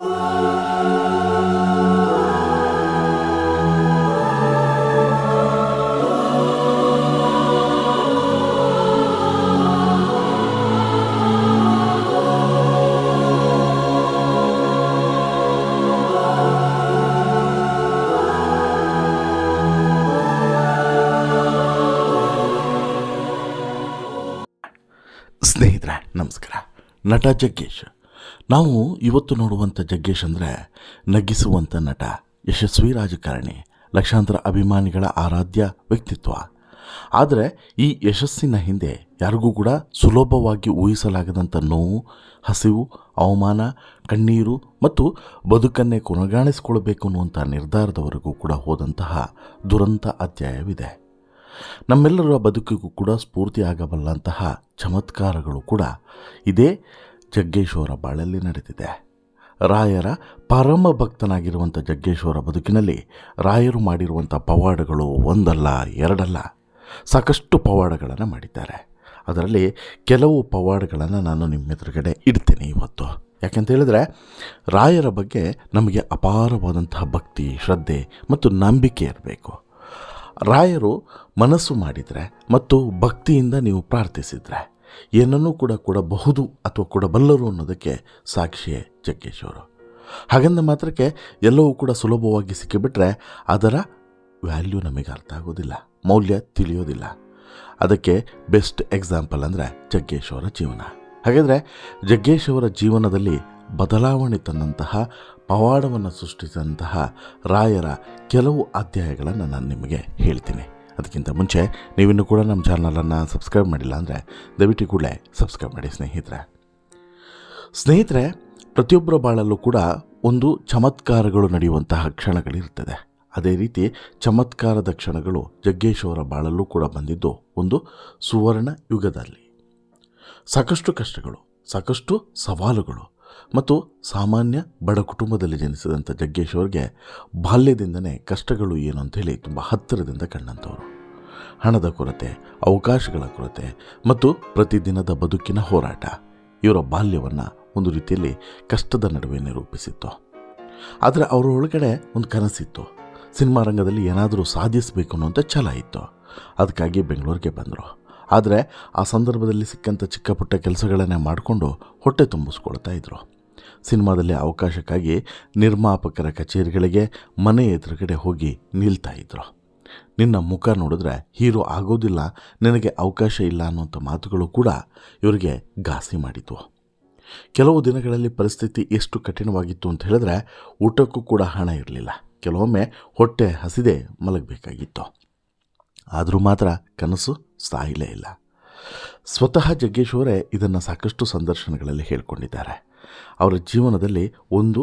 ಸ್ನೇಹಿತರೆ ನಮಸ್ಕಾರ. ನಟ ಜಗ್ಗೇಶ್. ನಾವು ಇವತ್ತು ನೋಡುವಂಥ ಜಗ್ಗೇಶ್ ಅಂದರೆ ನಗಿಸುವಂಥ ನಟ, ಯಶಸ್ವಿ ರಾಜಕಾರಣಿ, ಲಕ್ಷಾಂತರ ಅಭಿಮಾನಿಗಳ ಆರಾಧ್ಯ ವ್ಯಕ್ತಿತ್ವ. ಆದರೆ ಈ ಯಶಸ್ಸಿನ ಹಿಂದೆ ಯಾರಿಗೂ ಕೂಡ ಸುಲಭವಾಗಿ ಊಹಿಸಲಾಗದಂಥ ನೋವು, ಹಸಿವು, ಅವಮಾನ, ಕಣ್ಣೀರು ಮತ್ತು ಬದುಕನ್ನೇ ಕೊನೆಗಾಣಿಸಿಕೊಳ್ಬೇಕು ಅನ್ನುವಂಥ ನಿರ್ಧಾರದವರೆಗೂ ಕೂಡ ಹೋದಂತಹ ದುರಂತ ಅಧ್ಯಾಯವಿದೆ. ನಮ್ಮೆಲ್ಲರ ಬದುಕಿಗೂ ಕೂಡ ಸ್ಫೂರ್ತಿಯಾಗಬಲ್ಲಂತಹ ಚಮತ್ಕಾರಗಳು ಕೂಡ ಇದೇ ಜಗ್ಗೇಶ್ವರ ಬಾಳಲ್ಲಿ ನಡೆದಿದೆ. ರಾಯರ ಪರಮ ಭಕ್ತನಾಗಿರುವಂಥ ಜಗ್ಗೇಶ್ವರ ಬದುಕಿನಲ್ಲಿ ರಾಯರು ಮಾಡಿರುವಂಥ ಪವಾಡಗಳು ಒಂದಲ್ಲ ಎರಡಲ್ಲ, ಸಾಕಷ್ಟು ಪವಾಡಗಳನ್ನು ಮಾಡಿದ್ದಾರೆ. ಅದರಲ್ಲಿ ಕೆಲವು ಪವಾಡಗಳನ್ನು ನಾನು ನಿಮ್ಮ ಎದುರುಗಡೆ ಇಡ್ತೇನೆ ಇವತ್ತು. ಯಾಕೆಂತ ಹೇಳಿದ್ರೆ ರಾಯರ ಬಗ್ಗೆ ನಮಗೆ ಅಪಾರವಾದಂತಹ ಭಕ್ತಿ, ಶ್ರದ್ಧೆ ಮತ್ತು ನಂಬಿಕೆ ಇರಬೇಕು. ರಾಯರು ಮನಸ್ಸು ಮಾಡಿದರೆ ಮತ್ತು ಭಕ್ತಿಯಿಂದ ನೀವು ಪ್ರಾರ್ಥಿಸಿದರೆ ಏನನ್ನೂ ಕೂಡ ಕೊಡಬಹುದು ಅಥವಾ ಕೊಡಬಲ್ಲರು ಅನ್ನೋದಕ್ಕೆ ಸಾಕ್ಷಿಯೇ ಜಗ್ಗೇಶ್ವರು. ಹಾಗಂದ ಮಾತ್ರಕ್ಕೆ ಎಲ್ಲವೂ ಕೂಡ ಸುಲಭವಾಗಿ ಸಿಕ್ಕಿಬಿಟ್ರೆ ಅದರ ವ್ಯಾಲ್ಯೂ ನಮಗೆ ಅರ್ಥ ಆಗೋದಿಲ್ಲ, ಮೌಲ್ಯ ತಿಳಿಯೋದಿಲ್ಲ. ಅದಕ್ಕೆ ಬೆಸ್ಟ್ ಎಕ್ಸಾಂಪಲ್ ಅಂದರೆ ಜಗ್ಗೇಶ್ವರ ಜೀವನ. ಹಾಗಾದರೆ ಜಗ್ಗೇಶ್ವರ ಜೀವನದಲ್ಲಿ ಬದಲಾವಣೆ ತಂದಂತಹ, ಪವಾಡವನ್ನು ಸೃಷ್ಟಿಸಿದಂತಹ ರಾಯರ ಕೆಲವು ಅಧ್ಯಾಯಗಳನ್ನು ನಾನು ನಿಮಗೆ ಹೇಳ್ತೀನಿ. ಅದಕ್ಕಿಂತ ಮುಂಚೆ ನೀವಿನ್ನೂ ಕೂಡ ನಮ್ಮ ಚಾನಲನ್ನು ಸಬ್ಸ್ಕ್ರೈಬ್ ಮಾಡಿಲ್ಲ ಅಂದರೆ ದಯವಿಟ್ಟು ಕೂಡಲೇ ಸಬ್ಸ್ಕ್ರೈಬ್ ಮಾಡಿ ಸ್ನೇಹಿತರೆ. ಪ್ರತಿಯೊಬ್ಬರ ಬಾಳಲ್ಲೂ ಕೂಡ ಒಂದು ಚಮತ್ಕಾರಗಳು ನಡೆಯುವಂತಹ ಕ್ಷಣಗಳಿರ್ತದೆ. ಅದೇ ರೀತಿ ಚಮತ್ಕಾರದ ಕ್ಷಣಗಳು ಜಗ್ಗೇಶ್ವರ ಬಾಳಲ್ಲೂ ಕೂಡ ಬಂದಿದ್ದು ಒಂದು ಸುವರ್ಣ ಯುಗದಲ್ಲಿ. ಸಾಕಷ್ಟು ಕಷ್ಟಗಳು, ಸಾಕಷ್ಟು ಸವಾಲುಗಳು ಮತ್ತು ಸಾಮಾನ್ಯ ಬಡ ಕುಟುಂಬದಲ್ಲಿ ಜನಿಸಿದಂಥ ಜಗ್ಗೇಶ್ವರ್ಗೆ ಬಾಲ್ಯದಿಂದನೇ ಕಷ್ಟಗಳು ಏನು ಅಂಥೇಳಿ ತುಂಬ ಹತ್ತಿರದಿಂದ ಕಂಡಂಥವರು. ಹಣದ ಕೊರತೆ, ಅವಕಾಶಗಳ ಕೊರತೆ ಮತ್ತು ಪ್ರತಿದಿನದ ಬದುಕಿನ ಹೋರಾಟ ಇವರ ಬಾಲ್ಯವನ್ನು ಒಂದು ರೀತಿಯಲ್ಲಿ ಕಷ್ಟದ ನಡುವೆ ನಿರೂಪಿಸಿತ್ತು. ಆದರೆ ಅವರ ಒಳಗಡೆ ಒಂದು ಕನಸಿತ್ತು. ಸಿನಿಮಾ ರಂಗದಲ್ಲಿ ಏನಾದರೂ ಸಾಧಿಸಬೇಕು ಅನ್ನುವಂಥ ಛಲ ಇತ್ತು. ಅದಕ್ಕಾಗಿ ಬೆಂಗಳೂರಿಗೆ ಬಂದರು. ಆದರೆ ಆ ಸಂದರ್ಭದಲ್ಲಿ ಸಿಕ್ಕಂಥ ಚಿಕ್ಕ ಪುಟ್ಟ ಕೆಲಸಗಳನ್ನೇ ಮಾಡಿಕೊಂಡು ಹೊಟ್ಟೆ ತುಂಬಿಸ್ಕೊಳ್ತಾ ಇದ್ದರು. ಸಿನಿಮಾದಲ್ಲಿ ಅವಕಾಶಕ್ಕಾಗಿ ನಿರ್ಮಾಪಕರ ಕಚೇರಿಗಳಿಗೆ ಮನೆ ಎದುರುಗಡೆ ಹೋಗಿ ನಿಲ್ತಾ ಇದ್ದರು. ನಿನ್ನ ಮುಖ ನೋಡಿದ್ರೆ ಹೀರೋ ಆಗೋದಿಲ್ಲ, ನಿನಗೆ ಅವಕಾಶ ಇಲ್ಲ ಅನ್ನುವಂಥ ಮಾತುಗಳು ಕೂಡ ಇವರಿಗೆ ಘಾಸಿ ಮಾಡಿದ್ವು. ಕೆಲವು ದಿನಗಳಲ್ಲಿ ಪರಿಸ್ಥಿತಿ ಎಷ್ಟು ಕಠಿಣವಾಗಿತ್ತು ಅಂತ ಹೇಳಿದ್ರೆ ಊಟಕ್ಕೂ ಕೂಡ ಹಣ ಇರಲಿಲ್ಲ. ಕೆಲವೊಮ್ಮೆ ಹೊಟ್ಟೆ ಹಸಿದೇ ಮಲಗಬೇಕಾಗಿತ್ತು. ಆದರೂ ಮಾತ್ರ ಕನಸು ಸಾಯಲೇ ಇಲ್ಲ. ಸ್ವತಃ ಜಗ್ಗೇಶ್ವರೇ ಇದನ್ನು ಸಾಕಷ್ಟು ಸಂದರ್ಶನಗಳಲ್ಲಿ ಹೇಳ್ಕೊಂಡಿದ್ದಾರೆ. ಅವರ ಜೀವನದಲ್ಲಿ ಒಂದು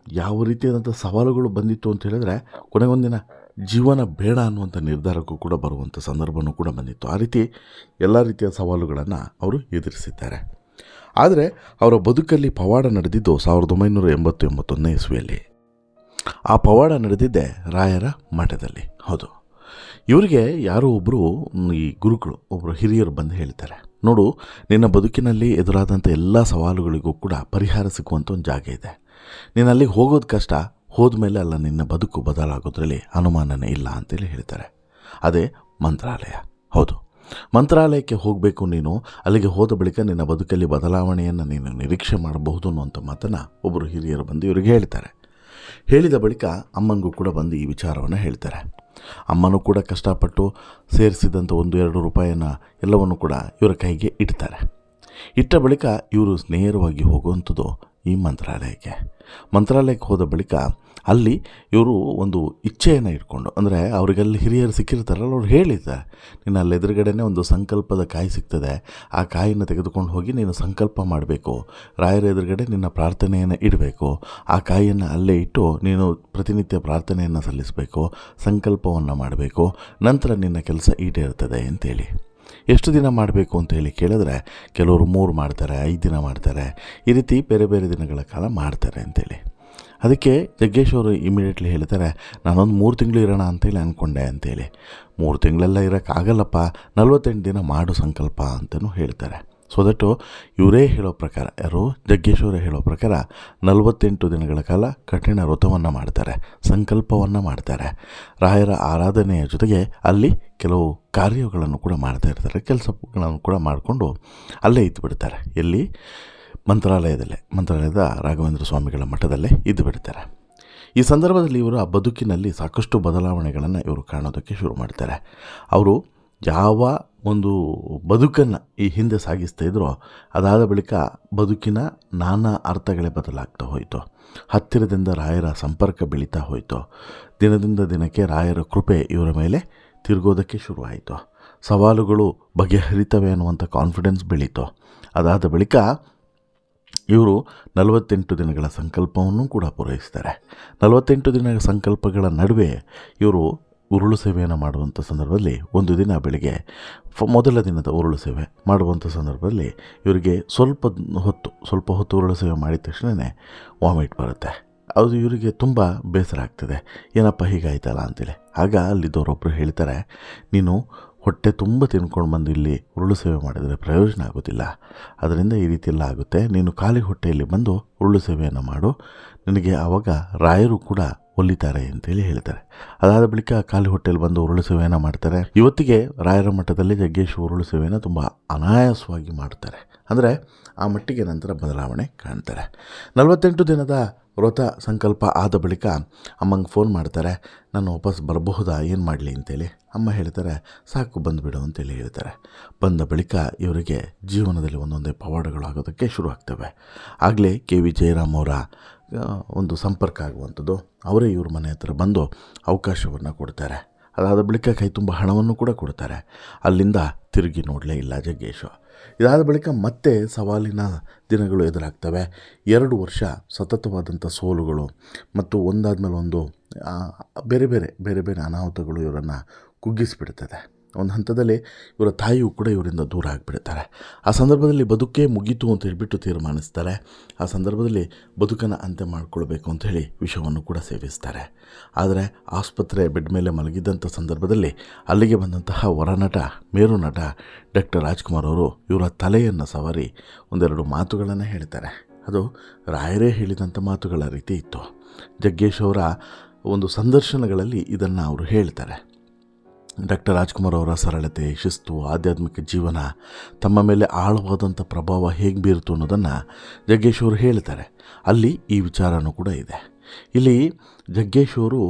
ಯಾವ ರೀತಿಯಾದಂಥ ಸವಾಲುಗಳು ಬಂದಿತ್ತು ಅಂತ ಹೇಳಿದ್ರೆ ಕೊನೆಗೊಂದಿನ ಜೀವನ ಬೇಡ ಅನ್ನುವಂಥ ನಿರ್ಧಾರಕ್ಕೂ ಕೂಡ ಬರುವಂಥ ಸಂದರ್ಭವೂ ಕೂಡ ಬಂದಿತ್ತು. ಆ ರೀತಿ ಎಲ್ಲ ರೀತಿಯ ಸವಾಲುಗಳನ್ನು ಅವರು ಎದುರಿಸಿದ್ದಾರೆ. ಆದರೆ ಅವರ ಬದುಕಲ್ಲಿ ಪವಾಡ ನಡೆದಿದ್ದು 1989 ಇಸ್ವಿಯಲ್ಲಿ. ಆ ಪವಾಡ ನಡೆದಿದ್ದೇ ರಾಯರ ಮಠದಲ್ಲಿ. ಹೌದು, ಇವರಿಗೆ ಯಾರೋ ಒಬ್ಬರು ಈ ಗುರುಗಳು, ಒಬ್ಬರು ಹಿರಿಯರು ಬಂದು ಹೇಳ್ತಾರೆ, ನೋಡು, ನಿನ್ನ ಬದುಕಿನಲ್ಲಿ ಎದುರಾದಂಥ ಎಲ್ಲ ಸವಾಲುಗಳಿಗೂ ಕೂಡ ಪರಿಹಾರ ಸಿಕ್ಕುವಂಥ ಒಂದು ಜಾಗ ಇದೆ. ನೀನು ಅಲ್ಲಿಗೆ ಹೋಗೋದು ಕಷ್ಟ, ಹೋದ್ಮೇಲೆ ಅಲ್ಲ ನಿನ್ನ ಬದುಕು ಬದಲಾಗೋದ್ರಲ್ಲಿ ಅನುಮಾನನೇ ಇಲ್ಲ ಅಂತೇಳಿ ಹೇಳ್ತಾರೆ. ಅದೇ ಮಂತ್ರಾಲಯ. ಹೌದು, ಮಂತ್ರಾಲಯಕ್ಕೆ ಹೋಗಬೇಕು ನೀನು. ಅಲ್ಲಿಗೆ ಹೋದ ಬಳಿಕ ನಿನ್ನ ಬದುಕಲ್ಲಿ ಬದಲಾವಣೆಯನ್ನು ನೀನು ನಿರೀಕ್ಷೆ ಮಾಡಬಹುದು ಅನ್ನುವಂಥ ಮಾತನ್ನು ಒಬ್ಬರು ಹಿರಿಯರು ಬಂದು ಇವರಿಗೆ ಹೇಳ್ತಾರೆ. ಹೇಳಿದ ಬಳಿಕ ಅಮ್ಮನಿಗೂ ಕೂಡ ಬಂದು ಈ ವಿಚಾರವನ್ನು ಹೇಳ್ತಾರೆ. ಅಮ್ಮನೂ ಕೂಡ ಕಷ್ಟಪಟ್ಟು ಸೇರಿಸಿದಂಥ 1-2 ರೂಪಾಯಿನ ಎಲ್ಲವನ್ನು ಕೂಡ ಇವರ ಕೈಗೆ ಇಡ್ತಾರೆ. ಇಟ್ಟ ಬಳಿಕ ಇವರು ನೇರವಾಗಿ ಹೋಗುವಂಥದ್ದು ಈ ಮಂತ್ರಾಲಯಕ್ಕೆ ಹೋದ ಬಳಿಕ ಅಲ್ಲಿ ಇವರು ಒಂದು ಇಚ್ಛೆಯನ್ನು ಇಟ್ಕೊಂಡು, ಅಂದರೆ ಅವರಿಗಲ್ಲಿ ಹಿರಿಯರು ಸಿಕ್ಕಿರ್ತಾರಲ್ಲ, ಅವ್ರು ಹೇಳಿದ್ದಾರೆ, ನೀನು ಅಲ್ಲಿ ಎದುರುಗಡೆನೇ ಒಂದು ಸಂಕಲ್ಪದ ಕಾಯಿ ಸಿಗ್ತದೆ, ಆ ಕಾಯಿನ ತೆಗೆದುಕೊಂಡು ಹೋಗಿ ನೀನು ಸಂಕಲ್ಪ ಮಾಡಬೇಕು, ರಾಯರ ಎದುರುಗಡೆ ನಿನ್ನ ಪ್ರಾರ್ಥನೆಯನ್ನು ಇಡಬೇಕು, ಆ ಕಾಯಿಯನ್ನು ಅಲ್ಲೇ ಇಟ್ಟು ನೀನು ಪ್ರತಿನಿತ್ಯ ಪ್ರಾರ್ಥನೆಯನ್ನು ಸಲ್ಲಿಸಬೇಕು, ಸಂಕಲ್ಪವನ್ನು ಮಾಡಬೇಕು, ನಂತರ ನಿನ್ನ ಕೆಲಸ ಈಡೇರ್ತದೆ ಅಂತೇಳಿ. ಎಷ್ಟು ದಿನ ಮಾಡಬೇಕು ಅಂತೇಳಿ ಕೇಳಿದ್ರೆ ಕೆಲವರು 3 ಮಾಡ್ತಾರೆ, 5 ದಿನ ಮಾಡ್ತಾರೆ, ಈ ರೀತಿ ಬೇರೆ ಬೇರೆ ದಿನಗಳ ಕಾಲ ಮಾಡ್ತಾರೆ ಅಂತೇಳಿ. ಅದಕ್ಕೆ ಜಗ್ಗೇಶ್ವರು ಇಮಿಡಿಯೇಟ್ಲಿ ಹೇಳ್ತಾರೆ, ನಾನೊಂದು 3 ತಿಂಗಳು ಇರೋಣ ಅಂತೇಳಿ ಅಂದ್ಕೊಂಡೆ ಅಂತೇಳಿ. 3 ತಿಂಗಳೆಲ್ಲ ಇರೋಕ್ಕಾಗಲ್ಲಪ್ಪ, 48 ದಿನ ಮಾಡು ಸಂಕಲ್ಪ ಅಂತಲೂ ಹೇಳ್ತಾರೆ. ಸೊ ದಟ್ಟು ಇವರೇ ಹೇಳೋ ಪ್ರಕಾರ, ಯಾರು ಜಗ್ಗೇಶ್ವರ ಹೇಳೋ ಪ್ರಕಾರ 48 ದಿನಗಳ ಕಾಲ ಕಠಿಣ ವ್ರತವನ್ನು ಮಾಡ್ತಾರೆ, ಸಂಕಲ್ಪವನ್ನು ಮಾಡ್ತಾರೆ. ರಾಯರ ಆರಾಧನೆಯ ಜೊತೆಗೆ ಅಲ್ಲಿ ಕೆಲವು ಕಾರ್ಯಗಳನ್ನು ಕೂಡ ಮಾಡ್ತಾ ಇರ್ತಾರೆ, ಕೆಲಸಗಳನ್ನು ಕೂಡ ಮಾಡಿಕೊಂಡು ಅಲ್ಲೇ ಇದ್ದು ಬಿಡ್ತಾರೆ. ಎಲ್ಲಿ? ಮಂತ್ರಾಲಯದ ರಾಘವೇಂದ್ರ ಸ್ವಾಮಿಗಳ ಮಠದಲ್ಲೇ ಇದ್ದು ಬಿಡ್ತಾರೆ. ಈ ಸಂದರ್ಭದಲ್ಲಿ ಇವರು ಆ ಬದುಕಿನಲ್ಲಿ ಸಾಕಷ್ಟು ಬದಲಾವಣೆಗಳನ್ನು ಇವರು ಕಾಣೋದಕ್ಕೆ ಶುರು ಮಾಡ್ತಾರೆ. ಅವರು ಯಾವ ಒಂದು ಬದುಕನ್ನು ಈ ಹಿಂದೆ ಸಾಗಿಸ್ತಾ ಇದ್ರೋ ಅದಾದ ಬಳಿಕ ಬದುಕಿನ ನಾನಾ ಅರ್ಥಗಳೇ ಬದಲಾಗ್ತಾ ಹೋಯಿತು. ಹತ್ತಿರದಿಂದ ರಾಯರ ಸಂಪರ್ಕ ಬೆಳೀತಾ ಹೋಯಿತು. ದಿನದಿಂದ ದಿನಕ್ಕೆ ರಾಯರ ಕೃಪೆ ಇವರ ಮೇಲೆ ತಿರುಗೋದಕ್ಕೆ ಶುರುವಾಯಿತು. ಸವಾಲುಗಳು ಬಗೆಹರಿತವೆ ಅನ್ನುವಂಥ ಕಾನ್ಫಿಡೆನ್ಸ್ ಬೆಳೀತು. ಅದಾದ ಬಳಿಕ ಇವರು 48 ದಿನಗಳ ಸಂಕಲ್ಪವನ್ನು ಕೂಡ ಪೂರೈಸ್ತಾರೆ. 48 ದಿನಗಳ ಸಂಕಲ್ಪಗಳ ನಡುವೆ ಇವರು ಉರುಳು ಸೇವೆಯನ್ನು ಮಾಡುವಂಥ ಸಂದರ್ಭದಲ್ಲಿ ಒಂದು ದಿನ ಬೆಳಿಗ್ಗೆ ಮೊದಲ ದಿನದ ಉರುಳು ಸೇವೆ ಮಾಡುವಂಥ ಸಂದರ್ಭದಲ್ಲಿ ಇವರಿಗೆ ಸ್ವಲ್ಪ ಹೊತ್ತು ಉರುಳು ಸೇವೆ ಮಾಡಿದ ತಕ್ಷಣವೇ ವಾಮಿಟ್ ಬರುತ್ತೆ. ಅದು ಇವರಿಗೆ ತುಂಬ ಬೇಸರ ಆಗ್ತದೆ, ಏನಪ್ಪ ಹೀಗಾಯ್ತಲ್ಲ ಅಂತೇಳಿ. ಆಗ ಅಲ್ಲಿದ್ದವರೊಬ್ಬರು ಹೇಳ್ತಾರೆ, ನೀನು ಹೊಟ್ಟೆ ತುಂಬ ತಿನ್ಕೊಂಡು ಬಂದು ಇಲ್ಲಿ ಉರುಳು ಸೇವೆ ಮಾಡಿದರೆ ಪ್ರಯೋಜನ ಆಗೋದಿಲ್ಲ, ಅದರಿಂದ ಈ ರೀತಿ ಎಲ್ಲ ಆಗುತ್ತೆ. ನೀನು ಖಾಲಿ ಹೊಟ್ಟೆಯಲ್ಲಿ ಬಂದು ಉರುಳು ಸೇವೆಯನ್ನು ಮಾಡು, ನಿನಗೆ ಆವಾಗ ರಾಯರು ಕೂಡ ಒಲಿತಾರೆ ಅಂತೇಳಿ ಹೇಳ್ತಾರೆ. ಅದಾದ ಬಳಿಕ ಖಾಲಿ ಹೊಟ್ಟೆಯಲ್ಲಿ ಬಂದು ಉರುಳು ಸೇವೆಯನ್ನು ಮಾಡ್ತಾರೆ. ಇವತ್ತಿಗೆ ರಾಯರ ಮಠದಲ್ಲಿ ಜಗ್ಗೇಶ್ ಉರುಳು ಸೇವೆಯನ್ನು ತುಂಬ ಅನಾಯಾಸವಾಗಿ ಮಾಡ್ತಾರೆ. ಅಂದರೆ ಆ ಮಟ್ಟಿಗೆ ನಂತರ ಬದಲಾವಣೆ ಕಾಣ್ತಾರೆ. 48 ದಿನದ ವ್ರತ ಸಂಕಲ್ಪ ಆದ ಬಳಿಕ ಅಮ್ಮಂಗೆ ಫೋನ್ ಮಾಡ್ತಾರೆ, ನಾನು ವಾಪಸ್ ಬರಬಹುದಾ, ಏನು ಮಾಡಲಿ ಅಂತೇಳಿ. ಅಮ್ಮ ಹೇಳ್ತಾರೆ, ಸಾಕು ಬಂದುಬಿಡು ಅಂತೇಳಿ ಹೇಳ್ತಾರೆ. ಬಂದ ಬಳಿಕ ಇವರಿಗೆ ಜೀವನದಲ್ಲಿ ಒಂದೊಂದೇ ಪವಾಡಗಳು ಆಗೋದಕ್ಕೆ ಶುರು ಆಗ್ತವೆ. ಆಗಲೇ KV ಜಯರಾಮ್ ಅವರ ಒಂದು ಸಂಪರ್ಕ ಆಗುವಂಥದ್ದು. ಅವರೇ ಇವ್ರ ಮನೆ ಹತ್ರ ಬಂದು ಅವಕಾಶವನ್ನು ಕೊಡ್ತಾರೆ. ಅದಾದ ಬಳಿಕ ಕೈ ತುಂಬ ಹಣವನ್ನು ಕೂಡ ಕೊಡ್ತಾರೆ. ಅಲ್ಲಿಂದ ತಿರುಗಿ ನೋಡಲೇ ಇಲ್ಲ ಜಗ್ಗೇಶು. ಇದಾದ ಬಳಿಕ ಮತ್ತೆ ಸವಾಲಿನ ದಿನಗಳು ಎದುರಾಗ್ತವೆ. 2 ವರ್ಷ ಸತತವಾದಂಥ ಸೋಲುಗಳು ಮತ್ತು ಒಂದಾದ್ಮೇಲೆ ಒಂದು ಬೇರೆ ಬೇರೆ ಅನಾಹುತಗಳು ಇವರನ್ನು ಕುಗ್ಗಿಸಿಬಿಡ್ತದೆ. ಒಂದು ಹಂತದಲ್ಲಿ ಇವರ ತಾಯಿಯೂ ಕೂಡ ಇವರಿಂದ ದೂರ ಆಗಿಬಿಡ್ತಾರೆ. ಆ ಸಂದರ್ಭದಲ್ಲಿ ಬದುಕೇ ಮುಗೀತು ಅಂತ ಹೇಳಿಬಿಟ್ಟು ತೀರ್ಮಾನಿಸ್ತಾರೆ. ಆ ಸಂದರ್ಭದಲ್ಲಿ ಬದುಕನ್ನು ಅಂತ್ಯ ಮಾಡಿಕೊಳ್ಬೇಕು ಅಂಥೇಳಿ ವಿಷವನ್ನು ಕೂಡ ಸೇವಿಸ್ತಾರೆ. ಆದರೆ ಆಸ್ಪತ್ರೆ ಬೆಡ್ ಮೇಲೆ ಮಲಗಿದ್ದಂಥ ಸಂದರ್ಭದಲ್ಲಿ ಅಲ್ಲಿಗೆ ಬಂದಂತಹ ಹೊರನಟ ಮೇರು ನಟ ಡಾಕ್ಟರ್ ರಾಜ್ಕುಮಾರ್ ಅವರು ಇವರ ತಲೆಯನ್ನು ಸವರಿ ಒಂದೆರಡು ಮಾತುಗಳನ್ನು ಹೇಳ್ತಾರೆ. ಅದು ರಾಯರೇ ಹೇಳಿದಂಥ ಮಾತುಗಳ ರೀತಿ ಇತ್ತು. ಜಗ್ಗೇಶ್ ಅವರ ಒಂದು ಸಂದರ್ಶನಗಳಲ್ಲಿ ಇದನ್ನು ಅವರು ಹೇಳ್ತಾರೆ. ಡಾಕ್ಟರ್ ರಾಜ್ಕುಮಾರ್ ಅವರ ಸರಳತೆ, ಶಿಸ್ತು, ಆಧ್ಯಾತ್ಮಿಕ ಜೀವನ ತಮ್ಮ ಮೇಲೆ ಆಳವಾದಂಥ ಪ್ರಭಾವ ಹೇಗೆ ಬೀರಿತು ಅನ್ನೋದನ್ನು ಜಗ್ಗೇಶ್ ಅವರು ಹೇಳ್ತಾರೆ. ಅಲ್ಲಿ ಈ ವಿಚಾರನೂ ಕೂಡ ಇದೆ. ಇಲ್ಲಿ ಜಗ್ಗೇಶ್ ಅವರು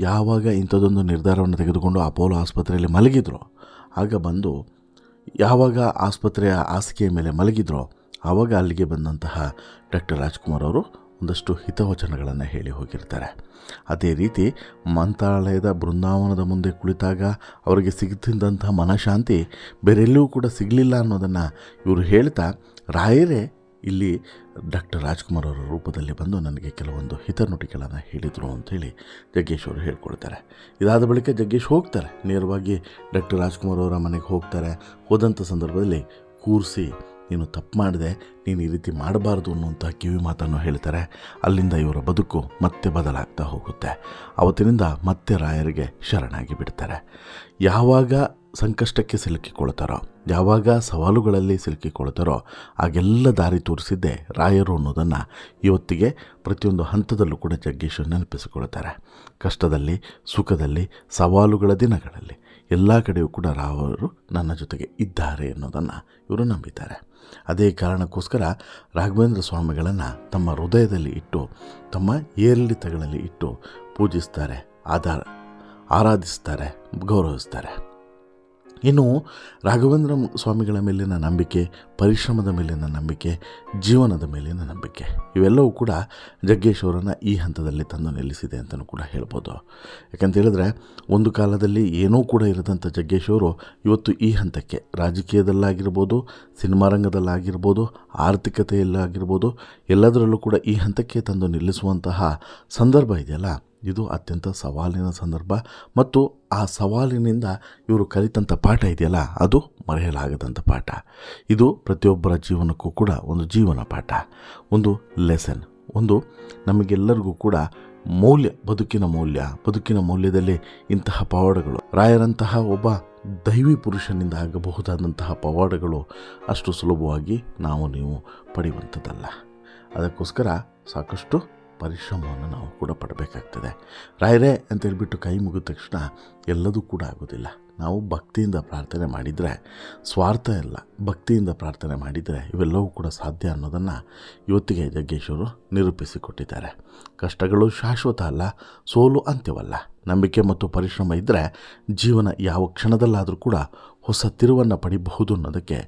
ಯಾವಾಗ ಇಂಥದ್ದೊಂದು ನಿರ್ಧಾರವನ್ನು ತೆಗೆದುಕೊಂಡು ಅಪೋಲೋ ಆಸ್ಪತ್ರೆಯಲ್ಲಿ ಮಲಗಿದ್ರು, ಆಗ ಬಂದು ಯಾವಾಗ ಆಸ್ಪತ್ರೆಯ ಹಾಸಿಗೆಯ ಮೇಲೆ ಮಲಗಿದ್ರೋ ಆವಾಗ ಅಲ್ಲಿಗೆ ಬಂದಂತಹ ಡಾಕ್ಟರ್ ರಾಜ್ಕುಮಾರ್ ಅವರು ಒಂದಷ್ಟು ಹಿತವಚನಗಳನ್ನು ಹೇಳಿ ಹೋಗಿರ್ತಾರೆ. ಅದೇ ರೀತಿ ಮಂತ್ರಾಲಯದ ಬೃಂದಾವನದ ಮುಂದೆ ಕುಳಿತಾಗ ಅವರಿಗೆ ಸಿಗ್ತಿದ್ದಂಥ ಮನಃಶಾಂತಿ ಬೇರೆಲ್ಲೂ ಕೂಡ ಸಿಗಲಿಲ್ಲ ಅನ್ನೋದನ್ನು ಇವರು ಹೇಳ್ತಾ, ರಾಯರೇ ಇಲ್ಲಿ ಡಾಕ್ಟರ್ ರಾಜ್ಕುಮಾರ್ ಅವರ ರೂಪದಲ್ಲಿ ಬಂದು ನನಗೆ ಕೆಲವೊಂದು ಹಿತನುಡಿಗಳನ್ನು ಹೇಳಿದರು ಅಂಥೇಳಿ ಜಗ್ಗೇಶ್ ಅವರು ಹೇಳ್ಕೊಳ್ತಾರೆ. ಇದಾದ ಬಳಿಕ ಜಗ್ಗೇಶ್ ಹೋಗ್ತಾರೆ, ನೇರವಾಗಿ ಡಾಕ್ಟರ್ ರಾಜ್ಕುಮಾರ್ ಅವರ ಮನೆಗೆ ಹೋಗ್ತಾರೆ. ಹೋದಂಥ ಸಂದರ್ಭದಲ್ಲಿ ಕೂರಿಸಿ, ನೀನು ತಪ್ಪು ಮಾಡಿದೆ, ನೀನು ಈ ರೀತಿ ಮಾಡಬಾರ್ದು ಅನ್ನುವಂಥ ಕಿವಿ ಮಾತನ್ನು ಹೇಳ್ತಾರೆ. ಅಲ್ಲಿಂದ ಇವರ ಬದುಕು ಮತ್ತೆ ಬದಲಾಗ್ತಾ ಹೋಗುತ್ತೆ. ಅವತ್ತಿನಿಂದ ಮತ್ತೆ ರಾಯರಿಗೆ ಶರಣಾಗಿ ಬಿಡ್ತಾರೆ. ಯಾವಾಗ ಸಂಕಷ್ಟಕ್ಕೆ ಸಿಲುಕಿಕೊಳ್ತಾರೋ, ಯಾವಾಗ ಸವಾಲುಗಳಲ್ಲಿ ಸಿಲುಕಿಕೊಳ್ತಾರೋ ಆಗೆಲ್ಲ ದಾರಿ ತೋರಿಸಿದ್ದೇ ರಾಯರು ಅನ್ನೋದನ್ನು ಇವತ್ತಿಗೆ ಪ್ರತಿಯೊಂದು ಹಂತದಲ್ಲೂ ಕೂಡ ಜಗ್ಗೇಶ್ ನೆನಪಿಸಿಕೊಳ್ತಾರೆ. ಕಷ್ಟದಲ್ಲಿ, ಸುಖದಲ್ಲಿ, ಸವಾಲುಗಳ ದಿನಗಳಲ್ಲಿ ಎಲ್ಲ ಕಡೆಯೂ ಕೂಡ ರಾಯರು ನನ್ನ ಜೊತೆಗೆ ಇದ್ದಾರೆ ಅನ್ನೋದನ್ನು ಇವರು ನಂಬಿದ್ದಾರೆ. ಅದೇ ಕಾರಣಕ್ಕೋಸ್ಕರ ರಾಘವೇಂದ್ರ ಸ್ವಾಮಿಗಳನ್ನು ತಮ್ಮ ಹೃದಯದಲ್ಲಿ ಇಟ್ಟು, ತಮ್ಮ ಏರಿಳಿತಗಳಲ್ಲಿ ಇಟ್ಟು ಪೂಜಿಸ್ತಾರೆ, ಆರಾಧಿಸ್ತಾರೆ, ಗೌರವಿಸ್ತಾರೆ. ಇನ್ನು ರಾಘವೇಂದ್ರ ಸ್ವಾಮಿಗಳ ಮೇಲಿನ ನಂಬಿಕೆ, ಪರಿಶ್ರಮದ ಮೇಲಿನ ನಂಬಿಕೆ, ಜೀವನದ ಮೇಲಿನ ನಂಬಿಕೆ ಇವೆಲ್ಲವೂ ಕೂಡ ಜಗ್ಗೇಶ್ ಅವರನ್ನು ಈ ಹಂತದಲ್ಲಿ ತಂದು ನಿಲ್ಲಿಸಿದೆ ಅಂತಲೂ ಕೂಡ ಹೇಳ್ಬೋದು. ಯಾಕಂತ ಹೇಳಿದ್ರೆ ಒಂದು ಕಾಲದಲ್ಲಿ ಏನೂ ಕೂಡ ಇರದಂಥ ಜಗ್ಗೇಶ್ ಅವರು ಇವತ್ತು ಈ ಹಂತಕ್ಕೆ, ರಾಜಕೀಯದಲ್ಲಾಗಿರ್ಬೋದು, ಸಿನಿಮಾ ರಂಗದಲ್ಲಾಗಿರ್ಬೋದು, ಆರ್ಥಿಕತೆಯಲ್ಲಾಗಿರ್ಬೋದು, ಎಲ್ಲದರಲ್ಲೂ ಕೂಡ ಈ ಹಂತಕ್ಕೆ ತಂದು ನಿಲ್ಲಿಸುವಂತಹ ಸಂದರ್ಭ ಇದೆಯಲ್ಲ, ಇದು ಅತ್ಯಂತ ಸವಾಲಿನ ಸಂದರ್ಭ. ಮತ್ತು ಆ ಸವಾಲಿನಿಂದ ಇವರು ಕಲಿತಂಥ ಪಾಠ ಇದೆಯಲ್ಲ, ಅದು ಮರೆಯಲಾಗದಂಥ ಪಾಠ. ಇದು ಪ್ರತಿಯೊಬ್ಬರ ಜೀವನಕ್ಕೂ ಕೂಡ ಒಂದು ಜೀವನ ಪಾಠ, ಒಂದು ಲೆಸನ್, ಒಂದು ನಮಗೆಲ್ಲರಿಗೂ ಕೂಡ ಬದುಕಿನ ಮೌಲ್ಯದಲ್ಲಿ ಇಂತಹ ಪವಾಡಗಳು, ರಾಯರಂತಹ ಒಬ್ಬ ದೈವಿ ಪುರುಷನಿಂದ ಆಗಬಹುದಾದಂತಹ ಪವಾಡಗಳು ಅಷ್ಟು ಸುಲಭವಾಗಿ ನೀವು ಪಡೆಯುವಂಥದ್ದಲ್ಲ. ಅದಕ್ಕೋಸ್ಕರ ಸಾಕಷ್ಟು ಪರಿಶ್ರಮವನ್ನು ನಾವು ಕೂಡ ಪಡಬೇಕಾಗ್ತದೆ. ರಾಯರೇ ಅಂತೇಳ್ಬಿಟ್ಟು ಕೈ ಮುಗಿದ ತಕ್ಷಣ ಎಲ್ಲದೂ ಕೂಡ ಆಗೋದಿಲ್ಲ. ನಾವು ಭಕ್ತಿಯಿಂದ ಪ್ರಾರ್ಥನೆ ಮಾಡಿದರೆ, ಸ್ವಾರ್ಥ ಇಲ್ಲ, ಭಕ್ತಿಯಿಂದ ಪ್ರಾರ್ಥನೆ ಮಾಡಿದರೆ ಇವೆಲ್ಲವೂ ಕೂಡ ಸಾಧ್ಯ ಅನ್ನೋದನ್ನು ಇವತ್ತಿಗೆ ಜಗ್ಗೇಶ್ವರು ನಿರೂಪಿಸಿಕೊಟ್ಟಿದ್ದಾರೆ. ಕಷ್ಟಗಳು ಶಾಶ್ವತ ಅಲ್ಲ, ಸೋಲು ಅಂತ್ಯವಲ್ಲ. ನಂಬಿಕೆ ಮತ್ತು ಪರಿಶ್ರಮ ಇದ್ದರೆ ಜೀವನ ಯಾವ ಕ್ಷಣದಲ್ಲಾದರೂ ಕೂಡ ಹೊಸ ತಿರುವನ್ನು ಪಡಿಬಹುದು ಅನ್ನೋದಕ್ಕೆ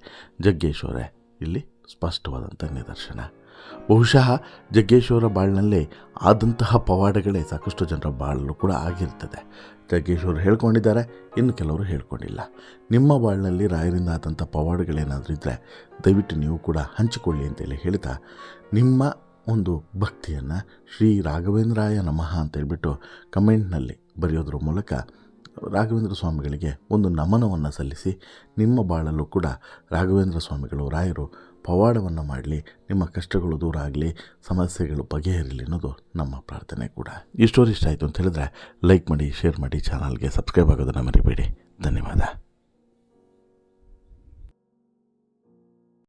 ಜಗ್ಗೇಶ್ವರೇ ಇಲ್ಲಿ ಸ್ಪಷ್ಟವಾದಂಥ ನಿದರ್ಶನ. ಬಹುಶಃ ಜಗ್ಗೇಶ್ವರ ಬಾಳಿನಲ್ಲಿ ಆದಂತಹ ಪವಾಡಗಳೇ ಸಾಕಷ್ಟು ಜನರ ಬಾಳಲ್ಲೂ ಕೂಡ ಆಗಿರ್ತದೆ. ಜಗ್ಗೇಶ್ವರು ಹೇಳ್ಕೊಂಡಿದ್ದಾರೆ, ಇನ್ನು ಕೆಲವರು ಹೇಳ್ಕೊಂಡಿಲ್ಲ. ನಿಮ್ಮ ಬಾಳಿನಲ್ಲಿ ರಾಯರಿಂದ ಆದಂಥ ಪವಾಡಗಳೇನಾದರೂ ಇದ್ದರೆ ದಯವಿಟ್ಟು ನೀವು ಕೂಡ ಹಂಚಿಕೊಳ್ಳಿ ಅಂತೇಳಿ ಹೇಳ್ತಾ, ನಿಮ್ಮ ಒಂದು ಭಕ್ತಿಯನ್ನು ಶ್ರೀ ರಾಘವೇಂದ್ರಾಯ ನಮಃ ಅಂತೇಳ್ಬಿಟ್ಟು ಕಮೆಂಟ್ನಲ್ಲಿ ಬರೆಯೋದ್ರ ಮೂಲಕ ರಾಘವೇಂದ್ರ ಸ್ವಾಮಿಗಳಿಗೆ ಒಂದು ನಮನವನ್ನು ಸಲ್ಲಿಸಿ, ನಿಮ್ಮ ಬಾಳಲ್ಲೂ ಕೂಡ ರಾಘವೇಂದ್ರ ಸ್ವಾಮಿಗಳು ರಾಯರು ಪವಾಡವನ್ನು ಮಾಡಲಿ, ನಿಮ್ಮ ಕಷ್ಟಗಳು ದೂರ ಆಗಲಿ, ಸಮಸ್ಯೆಗಳು ಬಗೆಹರಿಲಿ ಅನ್ನೋದು ನಮ್ಮ ಪ್ರಾರ್ಥನೆ ಕೂಡ. ಈ ಸ್ಟೋರಿ ಇಷ್ಟ ಆಯಿತು ಅಂತ ಹೇಳಿದ್ರೆ ಲೈಕ್ ಮಾಡಿ, ಶೇರ್ ಮಾಡಿ, ಚಾನಲ್ಗೆ ಸಬ್ಸ್ಕ್ರೈಬ್ ಆಗೋದನ್ನು ಮರಿಬೇಡಿ. ಧನ್ಯವಾದ.